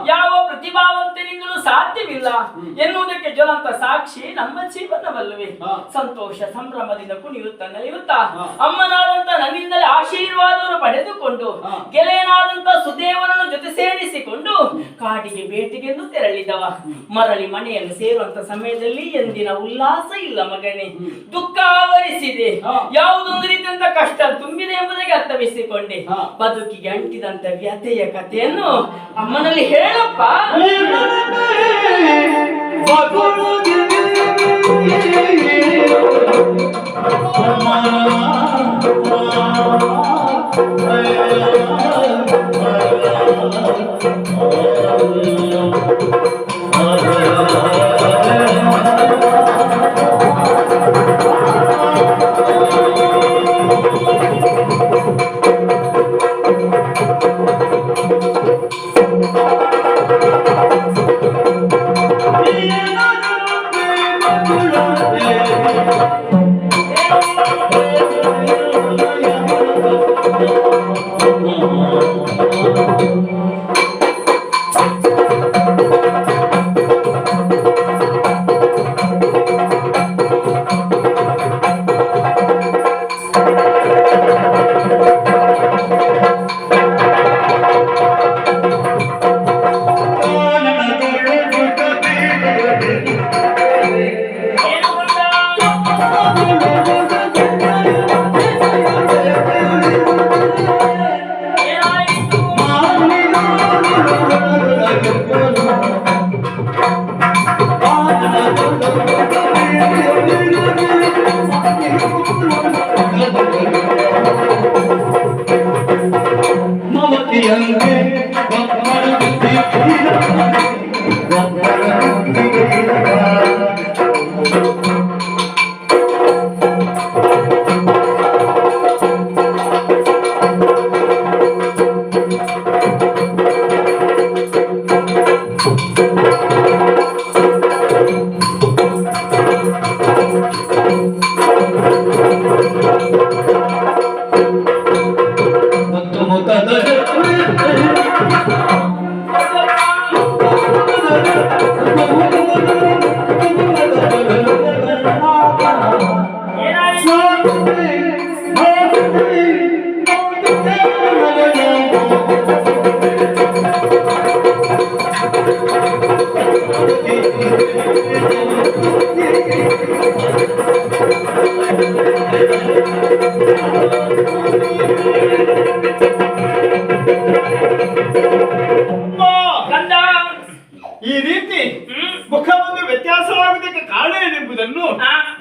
ಯಾವ ಪ್ರತಿಭಾವಂತನಿಂದಲೂ ಸಾಧ್ಯವಿಲ್ಲ ಎನ್ನುವುದಕ್ಕೆ ಜ್ವಲಂತ ಸಾಕ್ಷಿ ನಮ್ಮ ಜೀವನವಲ್ಲವೇ. ಸಂತೋಷ ಸಂಭ್ರಮದಿಂದ ಕುಣಿಯುತ್ತಾ ನಲಿಯುತ್ತಾ ಅಮ್ಮನಾದಂತ ನನ್ನಿಂದಲೇ ಆಶೀರ್ವಾದವನ್ನು ಪಡೆದುಕೊಂಡು ಗೆಳೆಯನಾದಂತ ಸುದೇವನನ್ನು ಜೊತೆ ಸೇರಿಸಿಕೊಂಡು ಕಾಡಿಗೆ ಬೇಟೆಗೆಂದು ತೆರಳಿದವ. ಮರಳಿ ಮನೆಯನ್ನು ಸೇರುವಂತ ಸಮಯದಲ್ಲಿ ಎಂದಿನ ಉಲ್ಲಾಸ ಇಲ್ಲ ಮಗನೇ, ದುಃಖ ಆವರಿಸಿದೆ. ಯಾವುದೊಂದು ರೀತಿಯಂತ ಕಷ್ಟ ತುಂಬಿದೆ ಎಂಬುದಾಗಿ ಅರ್ಥವಿಸಿಕೊಂಡೆ. ಬದುಕಿಗೆ ಅಂಟಿದಂತ ವ್ಯಥೆಯ ಕಥೆಯನ್ನು ಅಮ್ಮನಲ್ಲಿ ಹೇಳಪ್ಪ.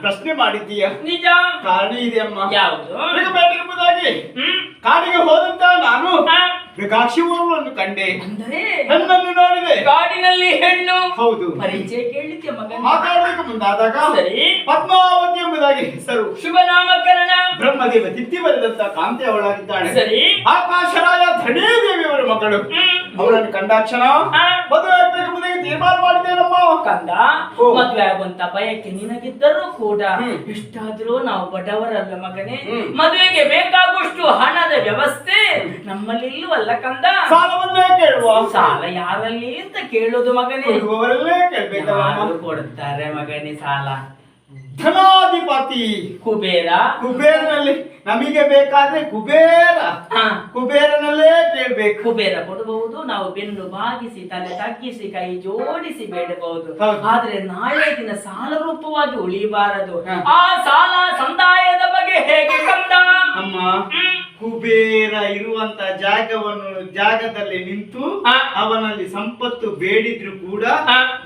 ಪ್ರಶ್ನೆ ಮಾಡಿದ್ದೀಯ. ನಿಜ. ಕಾರಣ ಇದೆ ಅಮ್ಮ. ಯಾವುದು? ಮೃಗಬೇಟೆಂಬುದಾಗಿ ಕಾಡಿಗೆ ಹೋದಂತ ನಾನು ಮೃಗಾಕ್ಷಿ ಊರನ್ನು ಕಂಡೆ. ಅಂದರೆ ನನ್ನನ್ನು ನೋಡಿದೆ. ಕಾಡಿನಲ್ಲಿ ಹೆಣ್ಣು. ಹೌದು. ಪರಿಚಯ ಕೇಳಿದ್ದೆ ಮಗನ. ಮಾತಾಡಬೇಕು ಮುಂದಾದಾಗ ಸರಿ. ಪದ್ಮಾವತಿ ಎಂಬುದಾಗಿ ಹೆಸರು. ಶುಭ ನಾಮಕರಣ. ಬ್ರಹ್ಮದೇವ ತಿಥಿ ಬರೆದಂತ ಕಾಂತಿ ಅವಳಾಗಿದ್ದಾಳೆ. ಸರಿ. ಆಕಾಶರಾಯ ಧನೇದೇವಿಯವರ ಮಗಳು. ಅವಳನ್ನು ಕಂಡಾಕ್ಷಣ ಮದುವೆ ಆಗ್ಬೇಕೆಂಬುದಾಗಿ ತೀರ್ಮಾನ ಮಾಡಿದ್ದೇನಮ್ಮ. ಕಂದ, ಮದುವೆ ಆಗುವಂತ ಬಯಕೆ ನಿನಗಿದ್ದರೂ ಕೂಡ ಇಷ್ಟಾದ್ರೂ ನಾವು ಬಡವರಲ್ಲ ಮಗನೇ. ಮದುವೆಗೆ ಬೇಕಾಗುವಷ್ಟು ಹಣದ ವ್ಯವಸ್ಥೆ ನಮ್ಮಲ್ಲಿ ಇಲ್ಲವಲ್ಲ ಕಂದ. ಸಾಲವನ್ನೇ ಕೇಳುವ. ಸಾಲ ಯಾರಲ್ಲಿ ಅಂತ ಕೇಳುದು ಮಗನೇ. ಕೊಡುವವರಲ್ಲೇ ಕೇಳ್ಬೇಕಲ್ಲ. ಯಾರು ಕೊಡ್ತಾರೆ ಮಗನೇ ಸಾಲ? ಧನಾಧಿಪತಿ ಕುಬೇರ. ಕುಬೇರನಲ್ಲಿ ನಮಗೆ ಬೇಕಾದ್ರೆ ಕುಬೇರ. ಕುಬೇರನಲ್ಲೇ ಕೇಳ್ಬೇಕು. ಕುಬೇರ ಕೊಡಬಹುದು, ನಾವು ಬೆನ್ನು ಬಾಗಿಸಿ ತಲೆ ತಗ್ಗಿಸಿ ಕೈ ಜೋಡಿಸಿ ಬೇಡಬಹುದು. ಆದ್ರೆ ನಾಳೆ ದಿನ ಸಾಲ ರೂಪವಾಗಿ ಉಳಿಬಾರದು. ಆ ಸಾಲ ಸಂದಾಯದ ಬಗ್ಗೆ ಹೇಗೆ ಕಂದ? ಅಮ್ಮ, ಕುಬೇರ ಇರುವಂತ ಜಾಗದಲ್ಲಿ ನಿಂತು ಅವನಲ್ಲಿ ಸಂಪತ್ತು ಬೇಡಿದ್ರು ಕೂಡ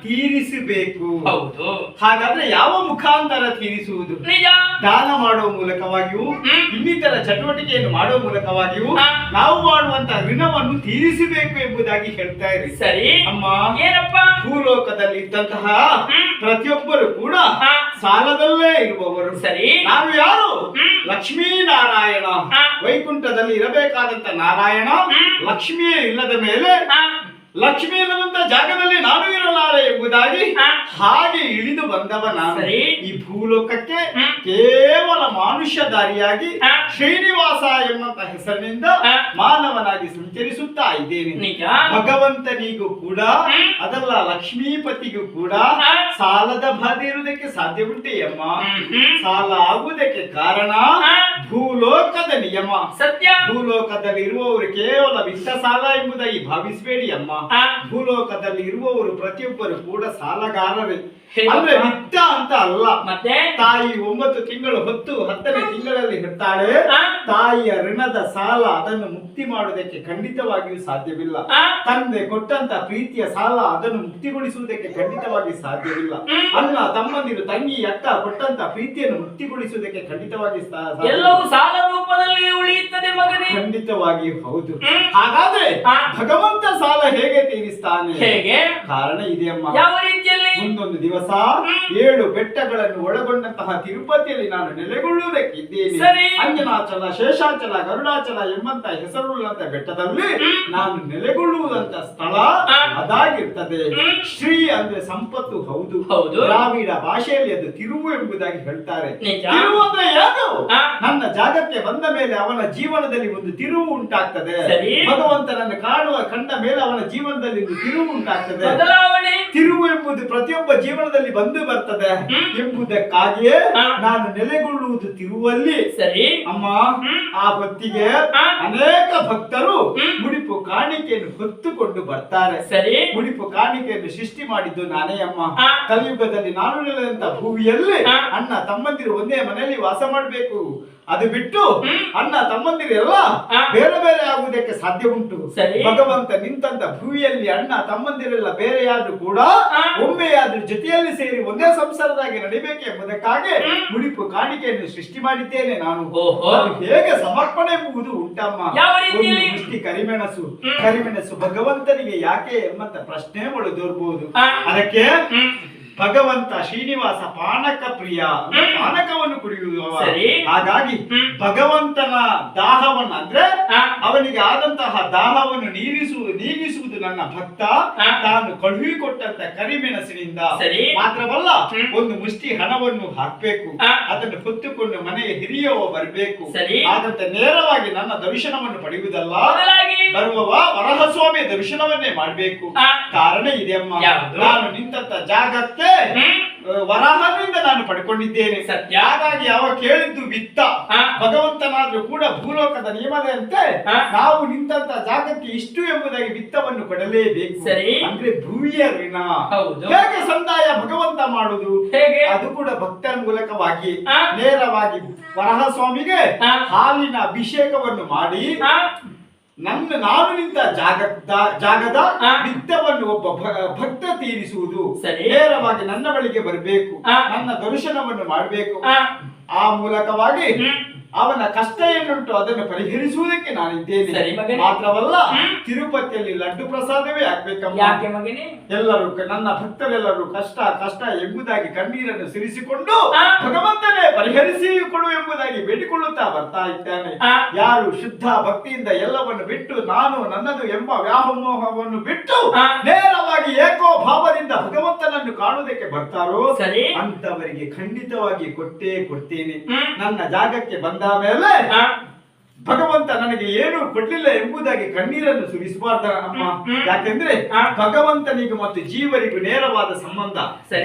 ತೀರಿಸಬೇಕು. ಹೌದು. ಹಾಗಾದ್ರೆ ಯಾವ ಮುಖಾಂತರ ತೀರಿಸುವುದು? ನಿಜ. ದಾನ ಮಾಡುವ ಮೂಲಕವಾಗಿಯೂ ಇನ್ನಿತರ ಚಟುವಟಿಕೆಯನ್ನು ಮಾಡುವ ಮೂಲಕವಾಗಿಯೂ ನಾವು ಮಾಡುವಂತ ಋಣವನ್ನು ತೀರಿಸಬೇಕು ಎಂಬುದಾಗಿ ಹೇಳ್ತಾ ಇರಿ. ಸರಿ ಅಮ್ಮ. ಏನಪ್ಪ? ಭೂಲೋಕದಲ್ಲಿ ಇದ್ದಂತಹ ಪ್ರತಿಯೊಬ್ಬರು ಕೂಡ ಸಾಲದಲ್ಲೇ ಇರುವವರು. ಸರಿ. ನಾನು ಯಾರು? ಲಕ್ಷ್ಮೀನಾರಾಯಣ. ವೈಕುಂಠದಲ್ಲಿ ಇರಬೇಕಾದಂತ ನಾರಾಯಣ ಲಕ್ಷ್ಮಿಯೇ ಇಲ್ಲದ ಮೇಲೆ ಲಕ್ಷ್ಮಿ ಇಲ್ಲದಂತ ಜಾಗದಲ್ಲಿ ನಾನು ಇರಲಾರೆ ಎಂಬುದಾಗಿ ಹಾಗೆ ಇಳಿದು ಬಂದವ ನಾನು. ಈ ಭೂಲೋಕಕ್ಕೆ ಕೇವಲ ಮಾನುಷ್ಯಧಾರಿಯಾಗಿ ಶ್ರೀನಿವಾಸ ಎಂಬಂತ ಹೆಸರಿನಿಂದ ಮಾನವನಾಗಿ ಸಂಚರಿಸುತ್ತಾ ಇದ್ದೇನೆ. ಭಗವಂತನಿಗೂ ಕೂಡ ಅದಲ್ಲ ಲಕ್ಷ್ಮೀಪತಿಗೂ ಕೂಡ ಸಾಲದ ಬಾಧೆ ಇರುವುದಕ್ಕೆ ಸಾಧ್ಯ ಉಂಟೆ ಅಮ್ಮ. ಸಾಲ ಆಗುವುದಕ್ಕೆ ಕಾರಣ ಭೂಲೋಕದ ನಿಯಮ. ಸತ್ಯ. ಭೂಲೋಕದಲ್ಲಿ ಇರುವವರು ಕೇವಲ ವಿತ್ತ ಸಾಲ ಎಂಬುದಾಗಿ ಭಾವಿಸಬೇಡಿ ಅಮ್ಮ. ಭೂಲೋಕದಲ್ಲಿ ಇರುವವರು ಪ್ರತಿಯೊಬ್ಬರು ಕೂಡ ಸಾಲಗಾರರೇ. ಅಂದ್ರೆ ವಿತ್ತ ಅಂತ ಅಲ್ಲ. ಮತ್ತೆ ತಾಯಿ 9 ತಿಂಗಳು ಹೊತ್ತು 10ನೇ ತಿಂಗಳಲ್ಲಿ ಇರ್ತಾಳೆ. ತಾಯಿಯ ಋಣದ ಸಾಲ ಅದನ್ನು ಮುಕ್ತಿ ಮಾಡುವುದಕ್ಕೆ ಖಂಡಿತವಾಗಿಯೂ ಸಾಧ್ಯವಿಲ್ಲ. ತಂದೆ ಕೊಟ್ಟಂತ ಪ್ರೀತಿಯ ಸಾಲ ಅದನ್ನು ಮುಕ್ತಿಗೊಳಿಸುವುದಕ್ಕೆ ಖಂಡಿತವಾಗಿ ಸಾಧ್ಯವಿಲ್ಲ. ಅಣ್ಣ ತಮ್ಮಂದಿರು ತಂಗಿ ಅಕ್ಕ ಕೊಟ್ಟಂತ ಪ್ರೀತಿಯನ್ನು ಮುಕ್ತಿಗೊಳಿಸುವುದಕ್ಕೆ ಖಂಡಿತವಾಗಿ ಎಲ್ಲವೂ ಸಾಲ ರೂಪದಲ್ಲಿ ಉಳಿಯುತ್ತದೆ ಮಗನೇ. ಖಂಡಿತವಾಗಿಯೂ ಹೌದು. ಹಾಗಾದ್ರೆ ಭಗವಂತ ಸಾಲ ಹೇಗೆ ತೀರಿಸ್ತಾನೆ? ಹೇಗೆ? ಕಾರಣ ಇದೆಯಮ್ಮ. ಯಾವ ರೀತಿಯಲ್ಲಿ? ಮುಂದೊಂದು ದಿವಸ 7 ಬೆಟ್ಟಗಳನ್ನು ಒಳಗೊಂಡಂತಹ ತಿರುಪತಿಯಲ್ಲಿ ನಾನು ನೆಲೆಗೊಳ್ಳುವುದಕ್ಕಿದ್ದೇನೆ. ಅಂಜನಾಚಲ, ಶೇಷಾಚಲ, ಗರುಡಾಚಲ ಎಂಬಂತ ಹೆಸರುಳ್ಳಂತ ಬೆಟ್ಟದಲ್ಲಿ ನಾನು ನೆಲೆಗೊಳ್ಳುವುದಂತ ಸ್ಥಳ ಅದಾಗಿರ್ತದೆ. ಶ್ರೀ ಅಂದ್ರೆ ಸಂಪತ್ತು. ಹೌದು. ದ್ರಾವಿಡ ಭಾಷೆಯಲ್ಲಿ ಅದು ತಿರುವು ಎಂಬುದಾಗಿ ಹೇಳ್ತಾರೆ. ತಿರುವು ಅಂದ್ರೆ ಏನು? ನನ್ನ ಜಾಗಕ್ಕೆ ಬಂದ ಮೇಲೆ ಅವನ ಜೀವನದಲ್ಲಿ ಒಂದು ತಿರುವು ಉಂಟಾಗ್ತದೆ. ಭಗವಂತನನ್ನು ಕಂಡ ಮೇಲೆ ಅವನ ಜೀವನದಲ್ಲಿ ಒಂದು ತಿರುವು ಉಂಟಾಗ್ತದೆ. ತಿರುವು ಎಂಬುದು ಪ್ರತಿಯೊಬ್ಬ ಜೀವನದಲ್ಲಿ ಬಂದು ಬರ್ತದೆ ಎಂಬುದಕ್ಕಾಗಿಯೇ ನಾನು ನೆಲೆಗೊಳ್ಳುವುದು ತಿರುವಲ್ಲಿ. ಸರಿ ಅಮ್ಮ. ಆ ಹೊತ್ತಿಗೆ ಅನೇಕ ಭಕ್ತರು ಮುಡಿಪು ಕಾಣಿಕೆಯನ್ನು ಹೊತ್ತುಕೊಂಡು ಬರ್ತಾರೆ. ಸರಿ. ಮುಡಿಪು ಕಾಣಿಕೆಯನ್ನು ಸೃಷ್ಟಿ ಮಾಡಿದ್ದು ನಾನೇ ಅಮ್ಮ. ಕಲಿಯುಗದಲ್ಲಿ ನಾನು ನೆಲೆದಂತ ಭೂಮಿಯಲ್ಲಿ ಅಣ್ಣ ತಮ್ಮಂದಿರು ಒಂದೇ ಮನೆಯಲ್ಲಿ ವಾಸ ಮಾಡಬೇಕು. ಅದು ಬಿಟ್ಟು ಅಣ್ಣ ತಮ್ಮಂದಿರೆಲ್ಲ ಬೇರೆ ಬೇರೆ ಆಗುವುದಕ್ಕೆ ಸಾಧ್ಯ ಉಂಟು. ಭಗವಂತ ನಿಂತಂತ ಭೂಮಿಯಲ್ಲಿ ಅಣ್ಣ ತಮ್ಮಂದಿರೆಲ್ಲ ಬೇರೆಯಾದ್ರೂ ಕೂಡ ಒಮ್ಮೆಯಾದ್ರೂ ಜೊತೆಯಲ್ಲಿ ಸೇರಿ ಒಂದೇ ಸಂಸಾರದಾಗಿ ನಡಿಬೇಕು ಎಂಬುದಕ್ಕಾಗಿ ಮುಡಿಪು ಕಾಣಿಕೆಯನ್ನು ಸೃಷ್ಟಿ ಮಾಡಿದ್ದೇನೆ ನಾನು. ಹೇಗೆ ಸಮರ್ಪಣೆ ಎಂಬುದು ಉಂಟಮ್ಮ. ದೃಷ್ಟಿ ಕರಿಮೆಣಸು ಭಗವಂತನಿಗೆ ಯಾಕೆ ಎಂಬಂತ ಪ್ರಶ್ನೆ ಒಳದೋರ್ಬಹುದು. ಅದಕ್ಕೆ ಭಗವಂತ ಶ್ರೀನಿವಾಸ ಪಾನಕ ಪ್ರಿಯ, ಪಾನಕವನ್ನು ಕುಡಿಯುವ. ಹಾಗಾಗಿ ಭಗವಂತನ ದಾಹವನ್ನು ಅಂದ್ರೆ ಅವನಿಗೆ ಆದಂತಹ ದಾಹವನ್ನು ನೀಗಿಸುವುದು ನನ್ನ ಭಕ್ತ ತಾನು ಕಳುಹಿಕೊಟ್ಟಂತ ಕರಿಮೆಣಸಿನಿಂದ ಮಾತ್ರವಲ್ಲ, ಒಂದು ಮುಷ್ಟಿ ಹಣವನ್ನು ಹಾಕ್ಬೇಕು. ಅದನ್ನು ಹೊತ್ತುಕೊಂಡು ಮನೆಯ ಹಿರಿಯವ ಬರಬೇಕು. ಆದಂತೆ ನೇರವಾಗಿ ನನ್ನ ದರ್ಶನವನ್ನು ಪಡೆಯುವುದಲ್ಲ, ಬರುವವ ವರಹಸ್ವಾಮಿಯ ದರ್ಶನವನ್ನೇ ಮಾಡಬೇಕು. ಕಾರಣ ಇದೆ ಅಮ್ಮ. ನಾನು ನಿಂತಂತ ಜಾಗಕ್ಕೆ ವರಾಹದಿಂದ ನಾನು ಪಡ್ಕೊಂಡಿದ್ದೇನೆ. ಹಾಗಾಗಿ ಅವ ಕೇಳಿದ್ದು ವಿತ್ತ. ಭಗವಂತನಾದ್ರೂ ಕೂಡ ಭೂಲೋಕದ ನಿಯಮದಂತೆ ನಾವು ನಿಂತಂತ ಜಾಗಕ್ಕೆ ಇಷ್ಟು ಎಂಬುದಾಗಿ ವಿತ್ತವನ್ನು ಕೊಡಲೇಬೇಕು. ಅಂದ್ರೆ ಭೂಮಿಯ ಋಣ ಹೇಗೆ ಸಂದಾಯ ಭಗವಂತ ಮಾಡುದು? ಅದು ಕೂಡ ಭಕ್ತರ ಮೂಲಕವಾಗಿ ನೇರವಾಗಿ ವರಹ ಸ್ವಾಮಿಗೆ ಹಾಲಿನ ಅಭಿಷೇಕವನ್ನು ಮಾಡಿ ನಾನು ನಿಂತ ಜಾಗದ ವಿತ್ತವನ್ನು ಒಬ್ಬ ಭಕ್ತ ತೀರಿಸುವುದು. ಸರಿ. ನೇರವಾಗಿ ನನ್ನ ಬಳಿಗೆ ಬರಬೇಕು, ನನ್ನ ದರ್ಶನವನ್ನು ಮಾಡಬೇಕು. ಆ ಮೂಲಕವಾಗಿ ಅವನ ಕಷ್ಟ ಏನುಂಟು ಅದನ್ನು ಪರಿಹರಿಸುವುದಕ್ಕೆ ನಾನಿದ್ದೇನೆ. ಸರಿ ಮಗನೇ. ಮಾತ್ರವಲ್ಲ, ತಿರುಪತಿಯಲ್ಲಿ ಲಡ್ಡು ಪ್ರಸಾದವೇ ಆಗ್ಬೇಕಮ್ಮ. ಯಾಕೆ ಮಗನೇ? ಎಲ್ಲರೂ ನನ್ನ ಭಕ್ತರೆಲ್ಲರೂ ಕಷ್ಟ ಕಷ್ಟ ಎಂಬುದಾಗಿ ಕಣ್ಣೀರನ್ನು ಸುರಿಸಿಕೊಂಡು ಭಗವಂತನೇ ಪರಿಹರಿಸಿ ಕೊಡು ಎಂಬುದಾಗಿ ಬೇಡಿಕೊಳ್ಳುತ್ತಾ ಬರ್ತಾ ಇದ್ದಾನೆ. ಯಾರು ಶುದ್ಧ ಭಕ್ತಿಯಿಂದ ಎಲ್ಲವನ್ನು ಬಿಟ್ಟು ನಾನು ನನ್ನದು ಎಂಬ ವ್ಯಾಮೋಹವನ್ನು ಬಿಟ್ಟು ನೇರವಾಗಿ ಏಕೋ ಭಾವದಿಂದ ಭಗವಂತನನ್ನು ಕಾಣುವುದಕ್ಕೆ ಬರ್ತಾರೋ ಸರಿ. ಅಂತವರಿಗೆ ಖಂಡಿತವಾಗಿ ಕೊಟ್ಟೇ ಕೊಡ್ತೇನೆ. ನನ್ನ ಜಾಗಕ್ಕೆ ಬಂದ ಮೇಲೆ ಭಗವಂತ ನನಗೆ ಏನು ಕೊಡ್ಲಿಲ್ಲ ಎಂಬುದಾಗಿ ಕಣ್ಣೀರನ್ನು ಸುರಿಸಬಾರ್ದ ಅಮ್ಮ. ಯಾಕೆಂದ್ರೆ ಭಗವಂತನಿಗೂ ಮತ್ತು ಜೀವರಿಗೂ ನೇರವಾದ ಸಂಬಂಧ.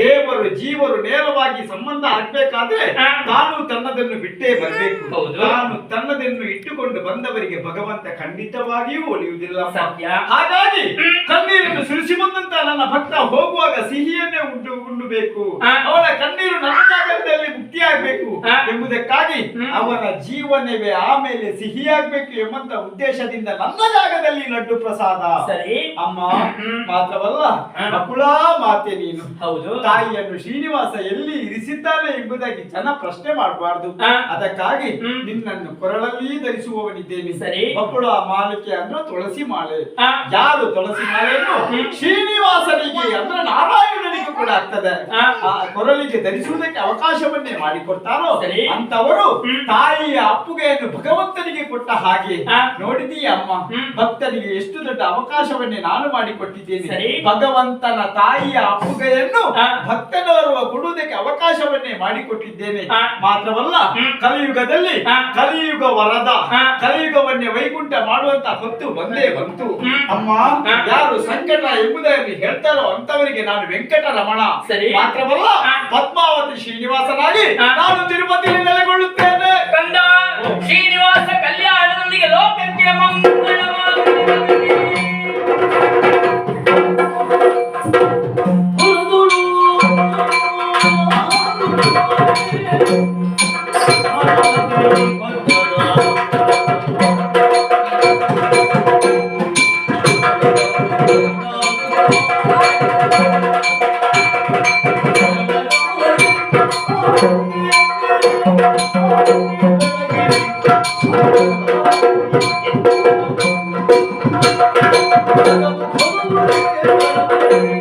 ದೇವರು ಜೀವರು ನೇರವಾಗಿ ಸಂಬಂಧ ಆಗ್ಬೇಕಾದ್ರೆ ತಾನು ತನ್ನದನ್ನು ಬಿಟ್ಟೇ ಬರಬೇಕು. ತಾನು ತನ್ನದನ್ನು ಇಟ್ಟುಕೊಂಡು ಬಂದವರಿಗೆ ಭಗವಂತ ಖಂಡಿತವಾಗಿಯೂ ಒಲಿಯುವುದಿಲ್ಲ. ಹಾಗಾಗಿ ಕಣ್ಣೀರನ್ನು ಸುರಿಸಿ ಬಂದಂತ ನನ್ನ ಭಕ್ತ ಹೋಗುವಾಗ ಸಿಹಿಯನ್ನೇ ಉಣ್ಣಬೇಕು. ಅವನ ಕಣ್ಣೀರು ನನ್ನ ಜಾಗದಲ್ಲಿ ಮುಕ್ತಿಯಾಗಬೇಕು ಎಂಬುದಕ್ಕಾಗಿ ಅವನ ಜೀವನವೇ ಆಮೇಲೆ ಸಿಹಿಯಾಗಬೇಕು ಎಂಬಂತ ಉದ್ದೇಶದಿಂದ ನನ್ನ ಜಾಗದಲ್ಲಿ ಲಡ್ಡು ಪ್ರಸಾದ. ಸರಿ ಅಮ್ಮ. ಮಾತ್ರವಲ್ಲ, ಬಕುಳಾ ಮಾತೆ ನೀನು. ಹೌದು. ತಾಯಿಯನ್ನು ಶ್ರೀನಿವಾಸ ಎಲ್ಲಿ ಇರಿಸಿದ್ದಾನೆ ಎಂಬುದಾಗಿ ಜನ ಪ್ರಶ್ನೆ ಮಾಡಬಾರ್ದು. ಅದಕ್ಕಾಗಿ ನಿನ್ನನ್ನು ಕೊರಳಲ್ಲಿ ಧರಿಸುವವನಿದ್ದೇನೆ. ಸರಿ. ಬಕುಳ ಮಾಲಿಕೆ ಅಂದ್ರೆ ತುಳಸಿ ಮಾಲೆ. ಯಾರು ತುಳಸಿ ಮಾಲೆಯನ್ನು ಶ್ರೀನಿವಾಸನಿಗೆ ಅಂದ್ರೆ ನಾರಾಯಣನಿಗೂ ಕೂಡ ಆಗ್ತದೆ ಆ ಕೊರಳಿಗೆ ಧರಿಸುವುದಕ್ಕೆ ಅವಕಾಶವನ್ನೇ ಮಾಡಿಕೊಡ್ತಾರೋ ಅಂತವರು ತಾಯಿಯ ಅಪ್ಪುಗೆಯನ್ನು ಭಗವಂತನಿಗೆ ಕೊಟ್ಟ ಹಾಗೆ ನೋಡಿದೀಯ ಅಮ್ಮ. ಭಕ್ತನಿಗೆ ಎಷ್ಟು ದೊಡ್ಡ ಅವಕಾಶವನ್ನೇ ನಾನು ಮಾಡಿಕೊಟ್ಟಿದ್ದೇನೆ. ಭಗವಂತನ ತಾಯಿಯ ಅಪ್ಪುಗೆಯನ್ನು ಭಕ್ತನವರು ಕೊಡುವುದಕ್ಕೆ ಅವಕಾಶವನ್ನೇ ಮಾಡಿಕೊಟ್ಟಿದ್ದೇನೆ. ಮಾತ್ರವಲ್ಲ, ಕಲಿಯುಗದಲ್ಲಿ ಕಲಿಯುಗ ವರದ ಕಲಿಯುಗವನ್ನೇ ವೈಕುಂಠ ಮಾಡುವಂತ ಹೊತ್ತು ಬಂದೇ ಬಂತು ಅಮ್ಮ. ಯಾರು ಸಂಕಟ ಎಂಬುದನ್ನು ಹೇಳ್ತಾರೋ ಅಂತವರಿಗೆ ನಾನು ವೆಂಕಟರಮಣ. ಮಾತ್ರವಲ್ಲ, ಪದ್ಮಾವತಿ ಶ್ರೀನಿವಾಸನಾಗಿ ನಾನು ತಿರುಪತಿಯಲ್ಲಿ ನೆಲೆಗೊಳ್ಳುತ್ತೇನೆ. ಕಂದ ಶ್ರೀನಿವಾಸ ಕಲ್ಯಾಣದೊಂದಿಗೆ ಲೋಕಕ್ಕೆ ಮಂಗಳವಾಗಲಿ. Thank you.